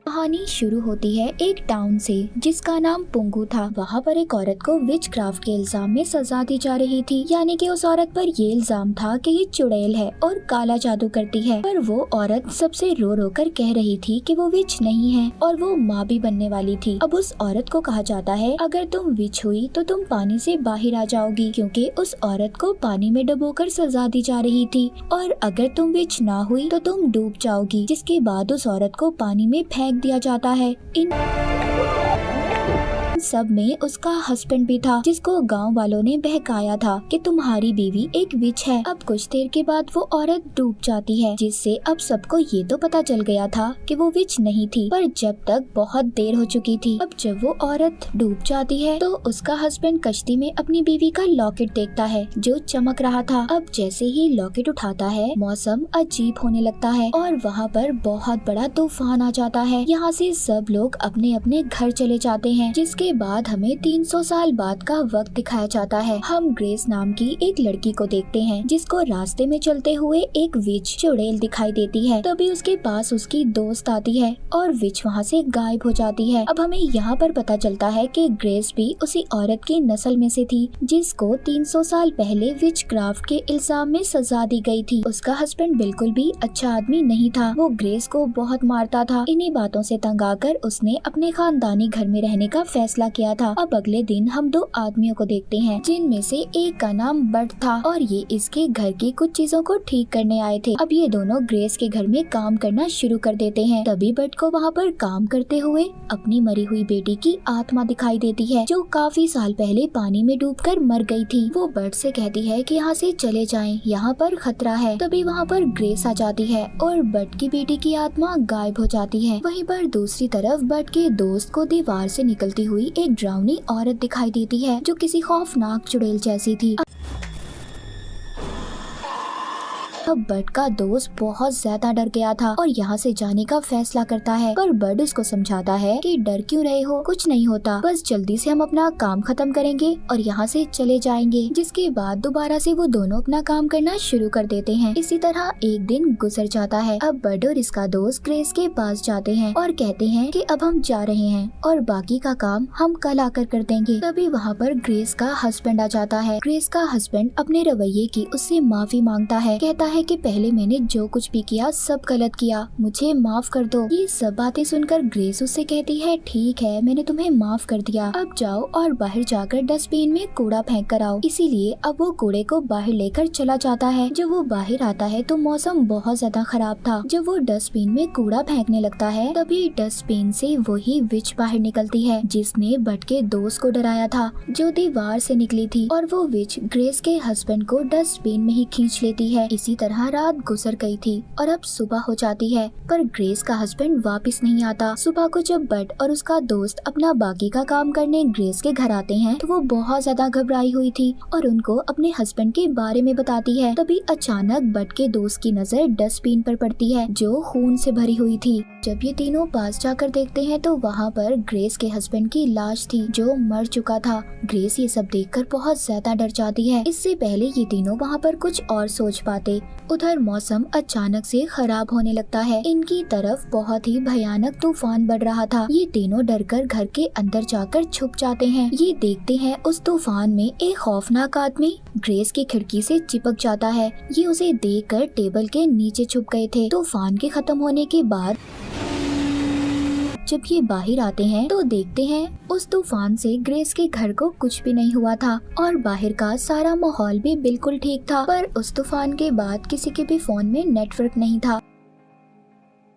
कहानी शुरू होती है एक टाउन से जिसका नाम पुंगू था। वहाँ पर एक औरत को विच क्राफ्ट के इल्जाम में सजा दी जा रही थी, यानी कि उस औरत पर ये इल्जाम था कि ये चुड़ैल है और काला जादू करती है। पर वो औरत सबसे रो रो कर कह रही थी कि वो विच नहीं है और वो माँ भी बनने वाली थी। अब उस औरत को कहा जाता है अगर तुम विच हुई तो तुम पानी से बाहर आ जाओगी, क्योंकि उस औरत को पानी में डुबोकर सजा दी जा रही थी। और अगर तुम विच ना हुई तो तुम डूब जाओगी, जिसके बाद उस औरत को पानी में फेंक दिया जाता है। इन सब में उसका हस्बैंड भी था, जिसको गांव वालों ने बहकाया था कि तुम्हारी बीवी एक विच है। अब कुछ देर के बाद वो औरत डूब जाती है, जिससे अब सबको ये तो पता चल गया था कि वो विच नहीं थी, पर जब तक बहुत देर हो चुकी थी। अब जब वो औरत डूब जाती है तो उसका हस्बैंड कश्ती में अपनी बीवी का लॉकेट देखता है जो चमक रहा था। अब जैसे ही लॉकेट उठाता है मौसम अजीब होने लगता है और वहाँ पर बहुत बड़ा तूफान आ जाता है। यहाँ से सब लोग अपने अपने घर चले जाते हैं, जिसके बाद हमें 300 साल बाद का वक्त दिखाया जाता है। हम ग्रेस नाम की एक लड़की को देखते हैं, जिसको रास्ते में चलते हुए एक विच चुड़ैल दिखाई देती है। तभी उसके पास उसकी दोस्त आती है और विच वहाँ से गायब हो जाती है। अब हमें यहाँ पर पता चलता है कि ग्रेस भी उसी औरत की नस्ल में से थी, जिसको 300 साल पहले विच क्राफ्ट के इल्जाम में सजा दी गई थी। उसका हस्बैंड बिल्कुल भी अच्छा आदमी नहीं था, वो ग्रेस को बहुत मारता था। इन्हीं बातों से तंग आकर उसने अपने खानदानी घर में रहने का फैसला किया था। अब अगले दिन हम दो आदमियों को देखते हैं, जिनमें से एक का नाम बट था और ये इसके घर की कुछ चीजों को ठीक करने आए थे। अब ये दोनों ग्रेस के घर में काम करना शुरू कर देते हैं। तभी बट को वहाँ पर काम करते हुए अपनी मरी हुई बेटी की आत्मा दिखाई देती है, जो काफी साल पहले पानी में डूबकर मर गई थी। वो बट से कहती है कि यहाँ से चले जाएं, यहाँ पर खतरा है। तभी वहाँ पर ग्रेस आ जाती है और बट की बेटी की आत्मा गायब हो जाती है। वहीं पर दूसरी तरफ बट के दोस्त को दीवार से निकलती हुई एक डरावनी औरत दिखाई देती है, जो किसी खौफनाक चुड़ैल जैसी थी। तब बट का दोस्त बहुत ज्यादा डर गया था और यहाँ से जाने का फैसला करता है, पर बट उसको समझाता है कि डर क्यों रहे हो, कुछ नहीं होता, बस जल्दी से हम अपना काम खत्म करेंगे और यहाँ से चले जाएंगे। जिसके बाद दोबारा से वो दोनों अपना काम करना शुरू कर देते हैं। इसी तरह एक दिन गुजर जाता है। अब बट और इसका दोस्त ग्रेस के पास जाते हैं और कहते हैं कि अब हम जा रहे हैं और बाकी का काम हम कल आकर कर देंगे। तभी वहाँ पर ग्रेस का हस्बैंड आ जाता है। ग्रेस का हस्बैंड अपने रवैये की उससे माफी मांगता है, कहता है कि पहले मैंने जो कुछ भी किया सब गलत किया, मुझे माफ कर दो। ये सब बातें सुनकर ग्रेस उससे कहती है ठीक है, मैंने तुम्हें माफ कर दिया, अब जाओ और बाहर जाकर डस्टबिन में कूड़ा फेंक कर आओ। इसीलिए अब वो कूड़े को बाहर लेकर चला जाता है। जब वो बाहर आता है तो मौसम बहुत ज्यादा खराब था। जब वो डस्टबिन में कूड़ा फेंकने लगता है तभी डस्टबिन से वही विच बाहर निकलती है, जिसने बट के दोस्त को डराया था, जो दीवार से निकली थी। और वो विच ग्रेस के हस्बैंड को डस्टबिन में ही खींच लेती है। इसी तरह रात गुजर गई थी और अब सुबह हो जाती है, पर ग्रेस का हस्बैंड वापस नहीं आता। सुबह को जब बट और उसका दोस्त अपना बाकी का काम करने ग्रेस के घर आते हैं तो वो बहुत ज्यादा घबराई हुई थी और उनको अपने हस्बैंड के बारे में बताती है। तभी अचानक बट के दोस्त की नजर डस्टबिन पर पड़ती है, जो खून से भरी हुई थी। जब ये तीनों पास जाकर देखते हैं तो वहाँ पर ग्रेस के हस्बैंड की लाश थी, जो मर चुका था। ग्रेस ये सब देखकर बहुत ज्यादा डर जाती है। इससे पहले ये तीनों वहाँ पर कुछ और सोच पाते, उधर मौसम अचानक से खराब होने लगता है। इनकी तरफ बहुत ही भयानक तूफान बढ़ रहा था। ये तीनों डरकर घर के अंदर जाकर छुप जाते हैं। ये देखते हैं उस तूफान में एक खौफनाक आदमी ग्रेस की खिड़की से चिपक जाता है। ये उसे देखकर टेबल के नीचे छुप गए थे। तूफान के खत्म होने के बाद जब ये बाहर आते हैं तो देखते हैं उस तूफान से ग्रेस के घर को कुछ भी नहीं हुआ था और बाहर का सारा माहौल भी बिल्कुल ठीक था। पर उस तूफान के बाद किसी के भी फोन में नेटवर्क नहीं था।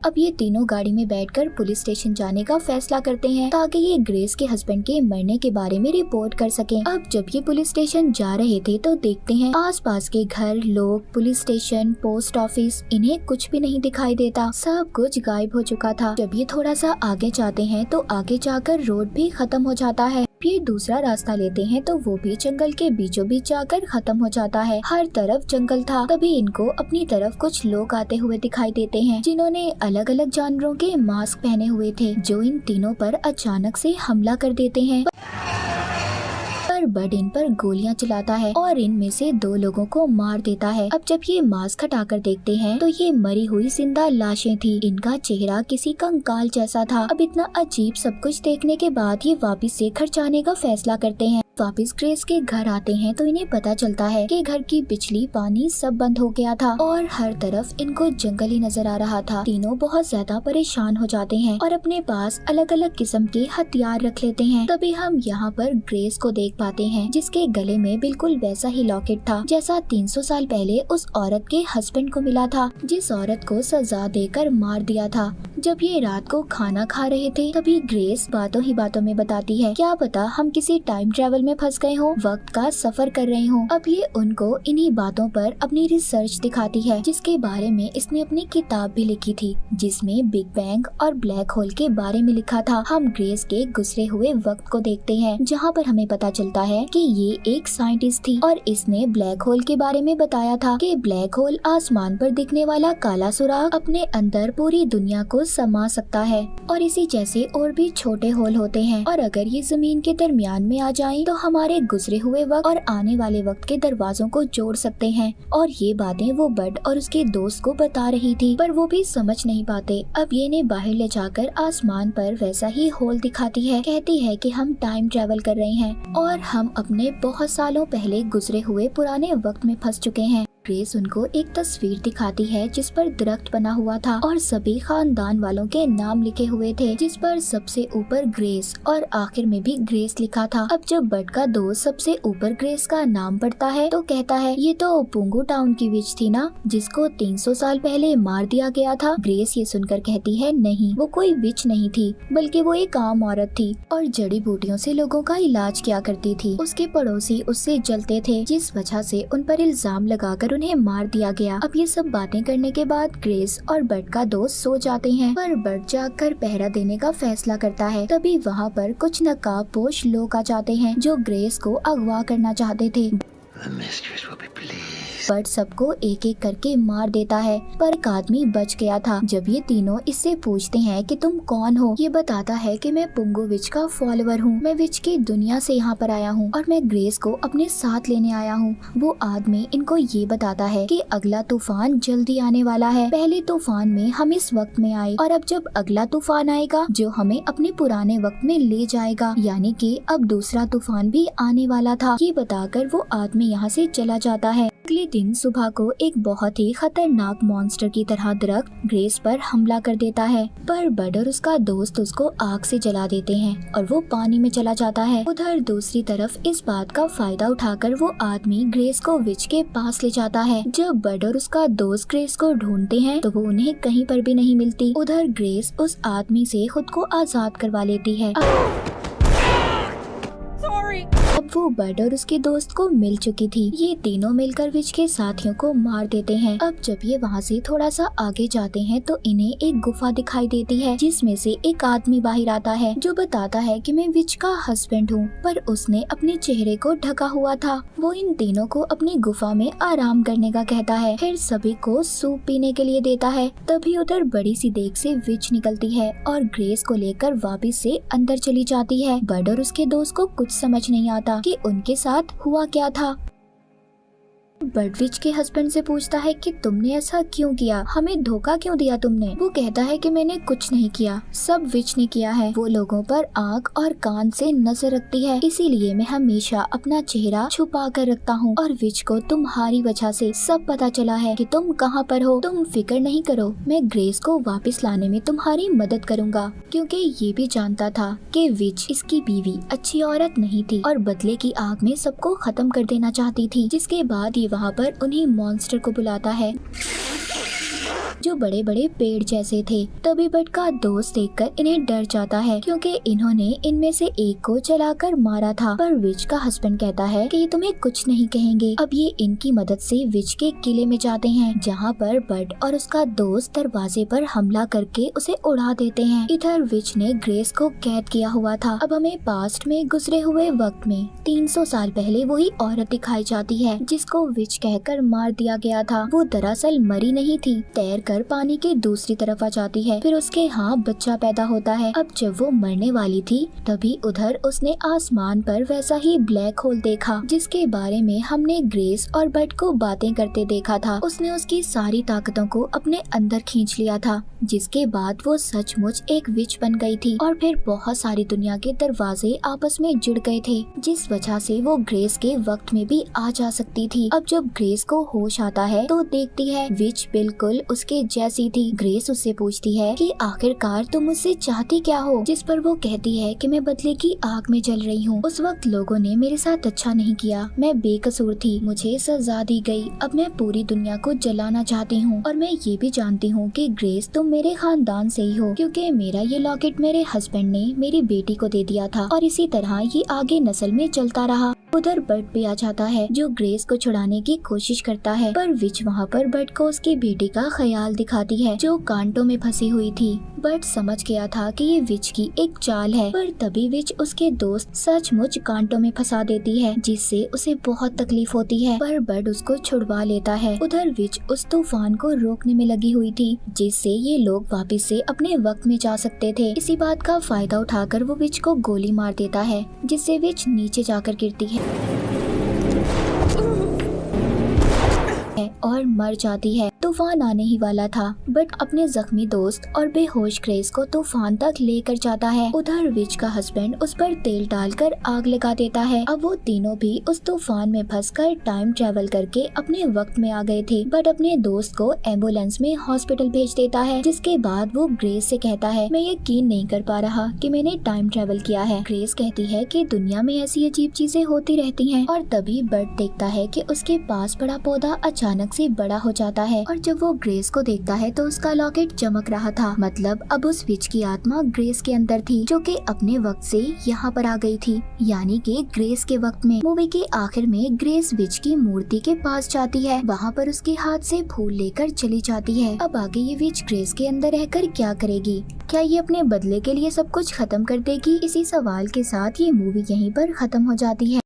अब ये तीनों गाड़ी में बैठकर पुलिस स्टेशन जाने का फैसला करते हैं, ताकि ये ग्रेस के हस्बैंड के मरने के बारे में रिपोर्ट कर सकें। अब जब ये पुलिस स्टेशन जा रहे थे तो देखते हैं आसपास के घर, लोग, पुलिस स्टेशन, पोस्ट ऑफिस, इन्हें कुछ भी नहीं दिखाई देता। सब कुछ गायब हो चुका था। जब ये थोड़ा सा आगे जाते हैं तो आगे जाकर रोड भी खत्म हो जाता है। ये दूसरा रास्ता लेते हैं तो वो भी जंगल के बीचों बीच जाकर खत्म हो जाता है। हर तरफ जंगल था। तभी इनको अपनी तरफ कुछ लोग आते हुए दिखाई देते हैं, जिन्होंने अलग अलग जानवरों के मास्क पहने हुए थे, जो इन तीनों पर अचानक से हमला कर देते हैं। पर पर बड इन पर गोलियां चलाता है और इनमें से 2 लोगों को मार देता है। अब जब ये मास्क हटाकर देखते हैं तो ये मरी हुई जिंदा लाशें थी। इनका चेहरा किसी कंकाल जैसा था। अब इतना अजीब सब कुछ देखने के बाद ये वापस से घर जाने का फैसला करते हैं। वापस ग्रेस के घर आते हैं तो इन्हें पता चलता है कि घर की बिजली पानी सब बंद हो गया था और हर तरफ इनको जंगल ही नजर आ रहा था। तीनों बहुत ज्यादा परेशान हो जाते हैं और अपने पास अलग अलग किस्म के हथियार रख लेते हैं। तभी हम यहाँ पर ग्रेस को देख पाते हैं जिसके गले में बिल्कुल वैसा ही लॉकेट था जैसा 300 साल पहले उस औरत के हस्बैंड को मिला था, जिस औरत को सजा देकर मार दिया था। जब ये रात को खाना खा रहे थे तभी ग्रेस बातों ही बातों में बताती है, क्या पता हम किसी टाइम ट्रेवल में फंस गए हो, वक्त का सफर कर रहे हो। अब ये उनको इन्हीं बातों पर अपनी रिसर्च दिखाती है जिसके बारे में इसने अपनी किताब भी लिखी थी, जिसमें बिग बैंग और ब्लैक होल के बारे में लिखा था। हम ग्रेस के गुजरे हुए वक्त को देखते हैं जहाँ पर हमें पता चलता है कि ये एक साइंटिस्ट थी और इसने ब्लैक होल के बारे में बताया था कि ब्लैक होल आसमान पर दिखने वाला काला सुराग अपने अंदर पूरी दुनिया को समा सकता है और इसी जैसे और भी छोटे होल होते हैं और अगर ये जमीन के दरमियान में आ जाएं तो हमारे गुजरे हुए वक्त और आने वाले वक्त के दरवाजों को जोड़ सकते हैं। और ये बातें वो बड और उसके दोस्त को बता रही थी पर वो भी समझ नहीं पाते। अब ये ने बाहर ले जाकर आसमान पर वैसा ही होल दिखाती है, कहती है कि हम टाइम ट्रेवल कर रहे हैं और हम अपने बहुत सालों पहले गुजरे हुए पुराने वक्त में फंस चुके हैं। ग्रेस उनको एक तस्वीर दिखाती है जिस पर दरख्त बना हुआ था और सभी खानदान वालों के नाम लिखे हुए थे, जिस पर सबसे ऊपर ग्रेस और आखिर में भी ग्रेस लिखा था। अब जब बड का दोस्त सबसे ऊपर ग्रेस का नाम पढ़ता है तो कहता है, ये तो पुंगू टाउन की विच थी ना, जिसको 300 साल पहले मार दिया गया था। ग्रेस ये सुनकर कहती है, नहीं, वो कोई विच नहीं थी बल्कि वो एक आम औरत थी और जड़ी बूटियों से लोगों का इलाज किया करती थी। उसके पड़ोसी उससे जलते थे जिस वजह से उन पर इल्जाम लगाकर उन्हें मार दिया गया। अब ये सब बातें करने के बाद ग्रेस और बड का दोस्त सो जाते हैं पर बड जागकर पहरा देने का फैसला करता है। तभी वहाँ पर कुछ नकाबपोश लोग आ जाते हैं जो ग्रेस को अगवा करना चाहते थे। बड सबको एक एक करके मार देता है पर एक आदमी बच गया था। जब ये तीनों इससे पूछते हैं कि तुम कौन हो, ये बताता है कि मैं पुंगू विच का फॉलोअर हूँ, मैं विच की दुनिया से यहाँ पर आया हूँ और मैं ग्रेस को अपने साथ लेने आया हूँ। वो आदमी इनको ये बताता है कि अगला तूफान जल्दी आने वाला है। पहले तूफान में हम इस वक्त में आए और अब जब अगला तूफान आएगा जो हमें अपने पुराने वक्त में ले जाएगा, यानी कि अब दूसरा तूफान भी आने वाला था। ये बताकर वो आदमी यहाँ से चला जाता है। अगले दिन सुबह को एक बहुत ही खतरनाक मॉन्स्टर की तरह दरख्त ग्रेस पर हमला कर देता है पर बड और उसका दोस्त उसको आग से जला देते हैं और वो पानी में चला जाता है। उधर दूसरी तरफ इस बात का फायदा उठाकर वो आदमी ग्रेस को विच के पास ले जाता है। जब बड और उसका दोस्त ग्रेस को ढूंढते हैं तो वो उन्हें कहीं पर भी नहीं मिलती। उधर ग्रेस उस आदमी से खुद को आजाद करवा लेती है। अब वो बड और उसके दोस्त को मिल चुकी थी। ये तीनों मिलकर विच के साथियों को मार देते हैं। अब जब ये वहाँ से थोड़ा सा आगे जाते हैं तो इन्हें एक गुफा दिखाई देती है जिसमें से एक आदमी बाहर आता है जो बताता है कि मैं विच का हस्बैंड हूँ, पर उसने अपने चेहरे को ढका हुआ था। वो इन तीनों को अपनी गुफा में आराम करने का कहता है, फिर सभी को सूप पीने के लिए देता है। तभी उधर बड़ी सी देग से विच निकलती है और ग्रेस को लेकर वापिस से अंदर चली जाती है। बड और उसके दोस्त को कुछ समझ नहीं आता कि उनके साथ हुआ क्या था। बड विच के हस्बैंड से पूछता है कि तुमने ऐसा क्यों किया, हमें धोखा क्यों दिया तुमने। वो कहता है कि मैंने कुछ नहीं किया, सब विच ने किया है। वो लोगों पर आंख और कान से नजर रखती है, इसीलिए मैं हमेशा अपना चेहरा छुपा कर रखता हूँ और विच को तुम्हारी वजह से सब पता चला है कि तुम कहाँ पर हो। तुम फिक्र नहीं करो, मैं ग्रेस को वापस लाने में तुम्हारी मदद करूँगा, क्योंकि ये भी जानता था कि विच इसकी बीवी अच्छी औरत नहीं थी और बदले की आग में सबको खत्म कर देना चाहती थी। जिसके बाद वहाँ पर उन्हीं मॉन्स्टर को बुलाता है जो बड़े बड़े पेड़ जैसे थे। तभी बड का दोस्त देखकर इन्हें डर जाता है क्योंकि इन्होंने इनमें से एक को जलाकर मारा था। पर विच का हस्बैंड कहता है कि ये तुम्हें कुछ नहीं कहेंगे। अब ये इनकी मदद से विच के किले में जाते हैं जहाँ पर बड और उसका दोस्त दरवाजे पर हमला करके उसे उड़ा देते हैं। इधर विच ने ग्रेस को कैद किया हुआ था। अब हमें पास्ट में गुजरे हुए वक्त में 300 साल पहले वही औरत दिखाई जाती है जिसको विच कहकर मार दिया गया था। वो दरअसल मरी नहीं थी, तैर कर उड़कर पानी के दूसरी तरफ आ जाती है। फिर उसके यहाँ बच्चा पैदा होता है। अब जब वो मरने वाली थी तभी उधर उसने आसमान पर वैसा ही ब्लैक होल देखा जिसके बारे में हमने ग्रेस और बट को बातें करते देखा था। उसने उसकी सारी ताकतों को अपने अंदर खींच लिया था, जिसके बाद वो सचमुच एक विच बन गई थी और फिर बहुत सारी दुनिया के दरवाजे आपस में जुड़ गए थे, जिस वजह से वो ग्रेस के वक्त में भी आ जा सकती थी। अब जब ग्रेस को होश आता है तो देखती है विच बिल्कुल उसके जैसी थी। ग्रेस उससे पूछती है कि आखिरकार तुम मुझसे चाहती क्या हो, जिस पर वो कहती है कि मैं बदले की आग में जल रही हूँ। उस वक्त लोगों ने मेरे साथ अच्छा नहीं किया, मैं बेकसूर थी, मुझे सजा दी गई। अब मैं पूरी दुनिया को जलाना चाहती हूँ और मैं ये भी जानती हूँ कि ग्रेस तुम मेरे खानदान से ही हो, क्योंकि मेरा ये लॉकेट मेरे हस्बैंड ने मेरी बेटी को दे दिया था और इसी तरह ये आगे नस्ल में चलता रहा। उधर बट भी आ जाता है जो ग्रेस को छुड़ाने की कोशिश करता है, पर विच वहाँ पर बट को उसकी बेटी का ख्याल दिखाती है जो कांटों में फंसी हुई थी। बट समझ गया था कि ये विच की एक चाल है, पर तभी विच उसके दोस्त सचमुच कांटों में फंसा देती है, जिससे उसे बहुत तकलीफ होती है, पर बट उसको छुड़वा लेता है। उधर विच उस तूफान को रोकने में लगी हुई थी, जिससे ये लोग वापस से अपने वक्त में जा सकते थे। इसी बात का फायदा उठाकर वो विच को गोली मार देता है, जिससे विच नीचे जाकर गिरती है और मर जाती है। तूफान आने ही वाला था। बट अपने जख्मी दोस्त और बेहोश ग्रेस को तूफान तक लेकर जाता है। उधर विच का हस्बैंड उस पर तेल डालकर आग लगा देता है। अब वो तीनों भी उस तूफान में फंसकर टाइम ट्रेवल करके अपने वक्त में आ गए थे। बट अपने दोस्त को एम्बुलेंस में हॉस्पिटल भेज देता है, जिसके बाद वो ग्रेस से कहता है मैं यकीन नहीं कर पा रहा कि मैंने टाइम ट्रेवल किया है। ग्रेस कहती है कि दुनिया में ऐसी अजीब चीजें होती रहती हैं। और तभी बट देखता है कि उसके पास पड़ा पौधा अचानक से बड़ा हो जाता है और जब वो ग्रेस को देखता है तो उसका लॉकेट चमक रहा था। मतलब अब उस विच की आत्मा ग्रेस के अंदर थी, जो कि अपने वक्त से यहाँ पर आ गई थी, यानी कि ग्रेस के वक्त में। मूवी के आखिर में ग्रेस विच की मूर्ति के पास जाती है, वहाँ पर उसके हाथ से फूल लेकर चली जाती है। अब आगे ये विच ग्रेस के अंदर रहकर क्या करेगी? क्या ये अपने बदले के लिए सब कुछ खत्म कर देगी? इसी सवाल के साथ ये मूवी यहीं पर खत्म हो जाती है।